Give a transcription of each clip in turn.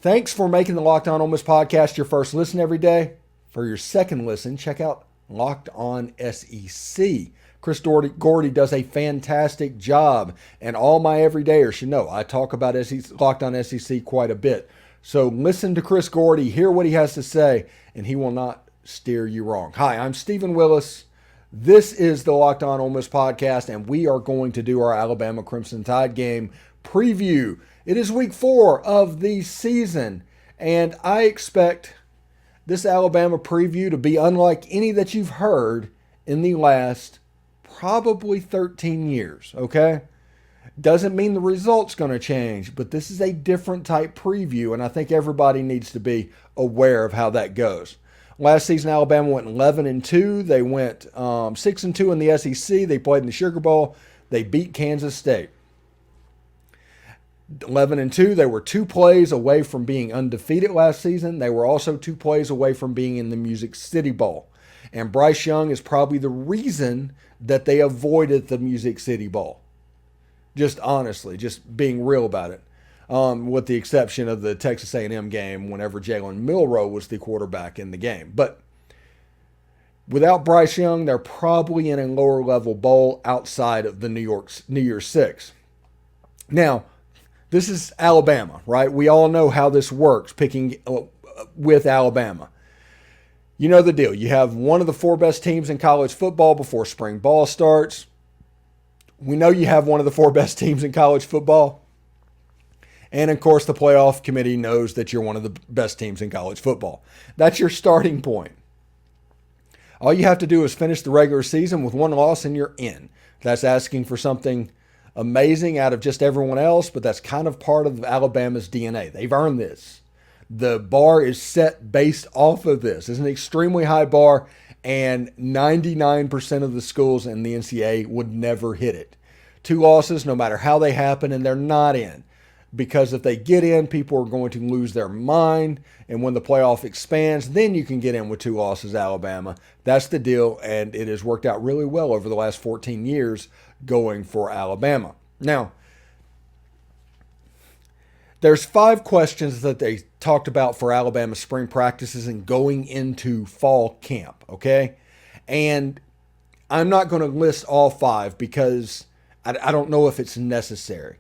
Thanks for making the Locked On Ole Miss podcast your first listen every day. For your second listen, check out Locked On SEC. Chris Gordy does a fantastic job, and all my everydayers should know I talk about Locked On SEC quite a bit. So listen to Chris Gordy, hear what he has to say, and he will not steer you wrong. Hi, I'm Stephen Willis. This is the Locked On Ole Miss podcast, and we are going to do our Alabama Crimson Tide game preview. It is week 4 of the season, and I expect this Alabama preview to be unlike any that you've heard in the last probably 13 years, okay? Doesn't mean the result's going to change, but this is a different type preview, and I think everybody needs to be aware of how that goes. Last season, Alabama went 11-2. They went 6-2 in the SEC. They played in the Sugar Bowl. They beat Kansas State. 11-2, they were 2 plays away from being undefeated last season. They were also 2 plays away from being in the Music City Bowl. And Bryce Young is probably the reason that they avoided the Music City Bowl. Just honestly, just being real about it. With the exception of the Texas A&M game whenever Jalen Millrow was the quarterback in the game. But without Bryce Young, they're probably in a lower level bowl outside of the New Year's Six. Now, this is Alabama, right? We all know how this works, picking with Alabama. You know the deal. You have one of the 4 best teams in college football before spring ball starts. We know you have one of the 4 best teams in college football. And, of course, the playoff committee knows that you're one of the best teams in college football. That's your starting point. All you have to do is finish the regular season with 1 loss and you're in. That's asking for something amazing out of just everyone else, but that's kind of part of Alabama's DNA. They've earned this. The bar is set based off of this. It's an extremely high bar, and 99% of the schools in the NCAA would never hit it. 2 losses, no matter how they happen, and they're not in. Because if they get in, people are going to lose their mind, and when the playoff expands, then you can get in with 2 losses, Alabama. That's the deal, and it has worked out really well over the last 14 years going for Alabama. Now, there's 5 questions that they talked about for Alabama spring practices and going into fall camp, okay? And I'm not going to list all 5 because I don't know if it's necessary.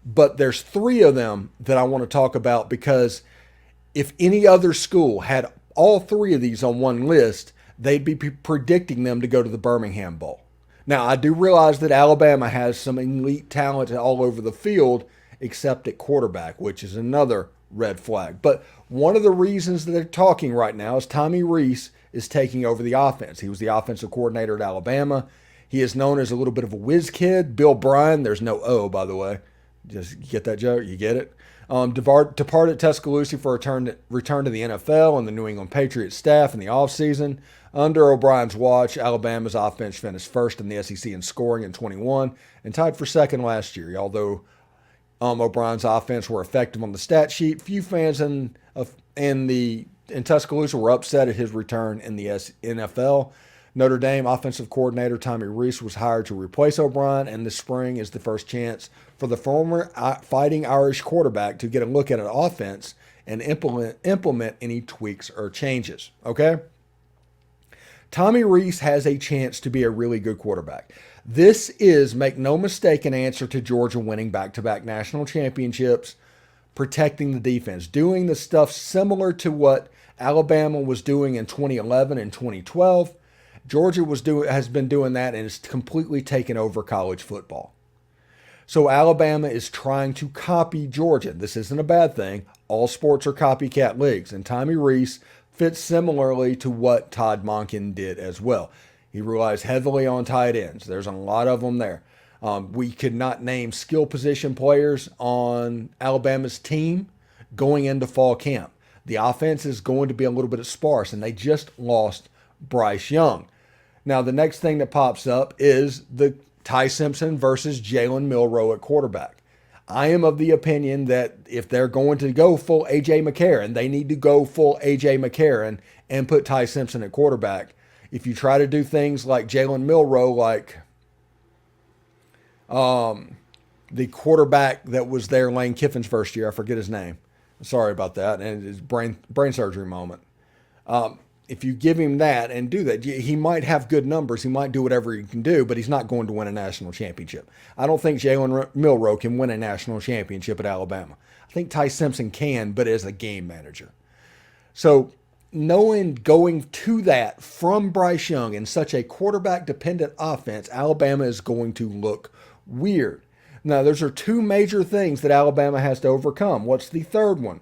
But there's 3 of them that I want to talk about because if any other school had all 3 of these on one list, they'd be predicting them to go to the Birmingham Bowl. Now, I do realize that Alabama has some elite talent all over the field, except at quarterback, which is another red flag. But one of the reasons that they're talking right now is Tommy Reese is taking over the offense. He was the offensive coordinator at Alabama. He is known as a little bit of a whiz kid. Bill Bryan, there's no O, by the way. Just get that joke? You get it? Departed Tuscaloosa for a return to the NFL and the New England Patriots staff in the offseason. Under O'Brien's watch, Alabama's offense finished first in the SEC in scoring in 21 and tied for second last year. Although O'Brien's offense were effective on the stat sheet, few fans in Tuscaloosa were upset at his return in the NFL. Notre Dame offensive coordinator Tommy Reese was hired to replace O'Brien, and this spring is the first chance for the former Fighting Irish quarterback to get a look at an offense and implement any tweaks or changes, okay? Tommy Reese has a chance to be a really good quarterback. This is, make no mistake, an answer to Georgia winning back-to-back national championships, protecting the defense, doing the stuff similar to what Alabama was doing in 2011 and 2012. Georgia has been doing that and has completely taken over college football. So Alabama is trying to copy Georgia. This isn't a bad thing. All sports are copycat leagues, and Tommy Reese fits similarly to what Todd Monken did as well. He relies heavily on tight ends. There's a lot of them there. We could not name skill position players on Alabama's team going into fall camp. The offense is going to be a little bit sparse, and they just lost Bryce Young. Now, the next thing that pops up is the Ty Simpson versus Jalen Millrow at quarterback. I am of the opinion that if they're going to go full A.J. McCarron, they need to go full A.J. McCarron and put Ty Simpson at quarterback. If you try to do things like Jalen Millrow, like the quarterback that was there Lane Kiffin's first year, I forget his name. Sorry about that. And it's brain surgery moment. If you give him that and do that, he might have good numbers. He might do whatever he can do, but he's not going to win a national championship. I don't think Jalen Millrow can win a national championship at Alabama. I think Ty Simpson can, but as a game manager. So knowing going to that from Bryce Young in such a quarterback-dependent offense, Alabama is going to look weird. Now, those are two major things that Alabama has to overcome. What's the third one?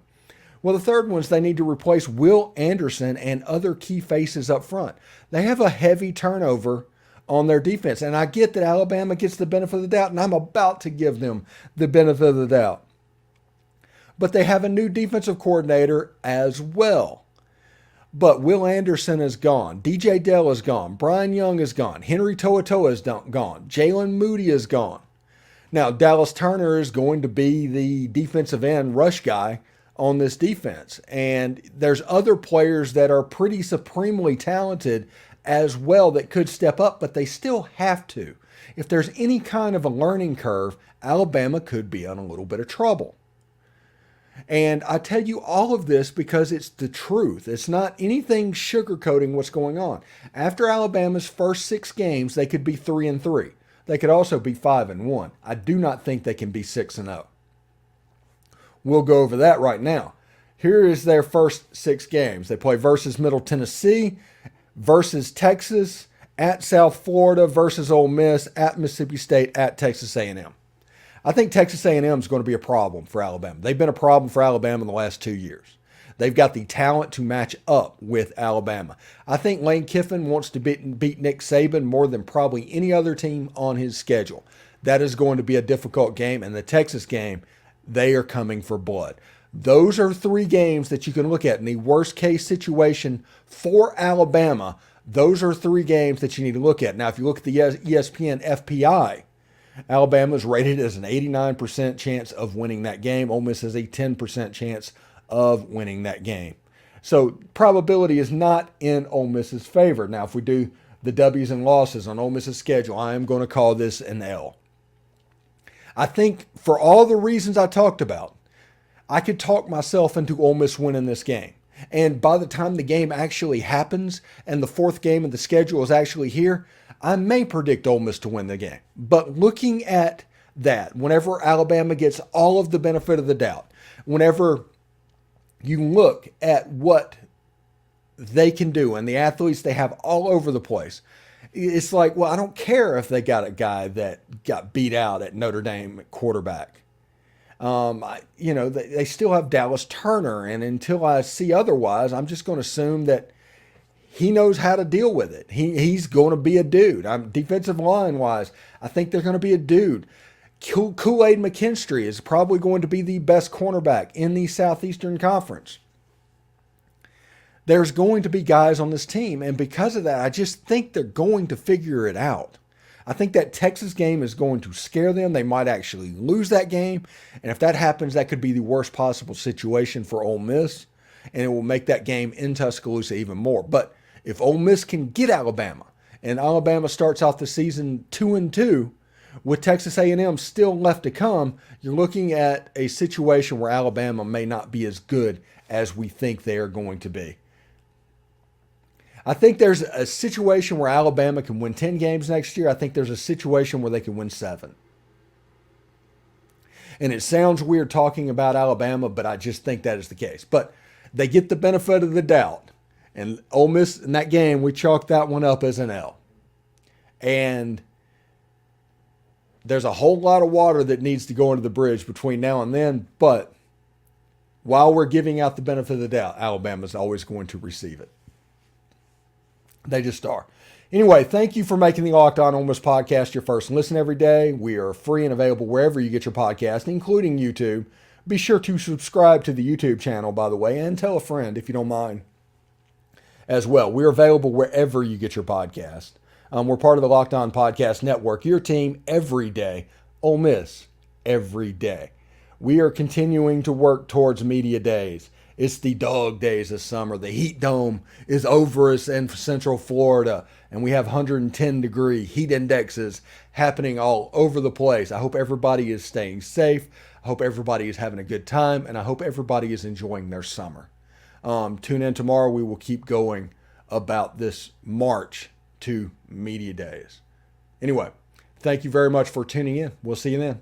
Well, the third one is they need to replace Will Anderson and other key faces up front. They have a heavy turnover on their defense, and I get that Alabama gets the benefit of the doubt, and I'm about to give them the benefit of the doubt. But they have a new defensive coordinator as well. But Will Anderson is gone. DJ Dell is gone. Brian Young is gone. Henry To'oTo'o is gone. Jalen Moody is gone. Now, Dallas Turner is going to be the defensive end rush guy on this defense. And there's other players that are pretty supremely talented as well that could step up, but they still have to. If there's any kind of a learning curve, Alabama could be in a little bit of trouble. And I tell you all of this because it's the truth. It's not anything sugarcoating what's going on. After Alabama's first 6 games, they could be 3-3. They could also be 5-1. I do not think they can be 6-0. We'll go over that right now. Here is their first 6 games. They play versus Middle Tennessee, versus Texas, at South Florida, versus Ole Miss, at Mississippi State, at Texas A&M. I think Texas A&M is going to be a problem for Alabama. They've been a problem for Alabama in the last 2 years. They've got the talent to match up with Alabama. I think Lane Kiffin wants to beat Nick Saban more than probably any other team on his schedule. That is going to be a difficult game. And the Texas game, they are coming for blood. Those are 3 games that you can look at in the worst case situation for Alabama. Those are 3 games that you need to look at. Now, if you look at the ESPN FPI, Alabama is rated as an 89% chance of winning that game. Ole Miss has a 10% chance of winning that game. So probability is not in Ole Miss's favor. Now, if we do the W's and losses on Ole Miss's schedule, I am going to call this an L. I think for all the reasons I talked about, I could talk myself into Ole Miss winning this game. And by the time the game actually happens and the 4th game of the schedule is actually here, I may predict Ole Miss to win the game. But looking at that, whenever Alabama gets all of the benefit of the doubt, whenever you look at what they can do and the athletes they have all over the place, it's like, well, I don't care if they got a guy that got beat out at Notre Dame at quarterback. They still have Dallas Turner, and until I see otherwise, I'm just going to assume that he knows how to deal with it. He's going to be a dude. Defensive line wise, I think they're going to be a dude. Kool-Aid McKinstry is probably going to be the best cornerback in the Southeastern Conference. There's going to be guys on this team, and because of that, I just think they're going to figure it out. I think that Texas game is going to scare them. They might actually lose that game, and if that happens, that could be the worst possible situation for Ole Miss, and it will make that game in Tuscaloosa even more. But if Ole Miss can get Alabama, and Alabama starts off the season 2-2, with Texas A&M still left to come, you're looking at a situation where Alabama may not be as good as we think they are going to be. I think there's a situation where Alabama can win 10 games next year. I think there's a situation where they can win 7. And it sounds weird talking about Alabama, but I just think that is the case. But they get the benefit of the doubt. And Ole Miss, in that game, we chalked that one up as an L. And there's a whole lot of water that needs to go into the bridge between now and then. But while we're giving out the benefit of the doubt, Alabama's always going to receive it. They just are. Anyway, thank you for making the Locked On Ole Miss podcast your first listen every day. We are free and available wherever you get your podcast, including YouTube. Be sure to subscribe to the YouTube channel, by the way, and tell a friend if you don't mind as well. We're available wherever you get your podcast. We're part of the Locked On Podcast Network, your team every day, Ole Miss every day. We are continuing to work towards media days. It's the dog days of summer. The heat dome is over us in Central Florida, and we have 110-degree heat indexes happening all over the place. I hope everybody is staying safe. I hope everybody is having a good time, and I hope everybody is enjoying their summer. Tune in tomorrow. We will keep going about this march to Media Days. Anyway, thank you very much for tuning in. We'll see you then.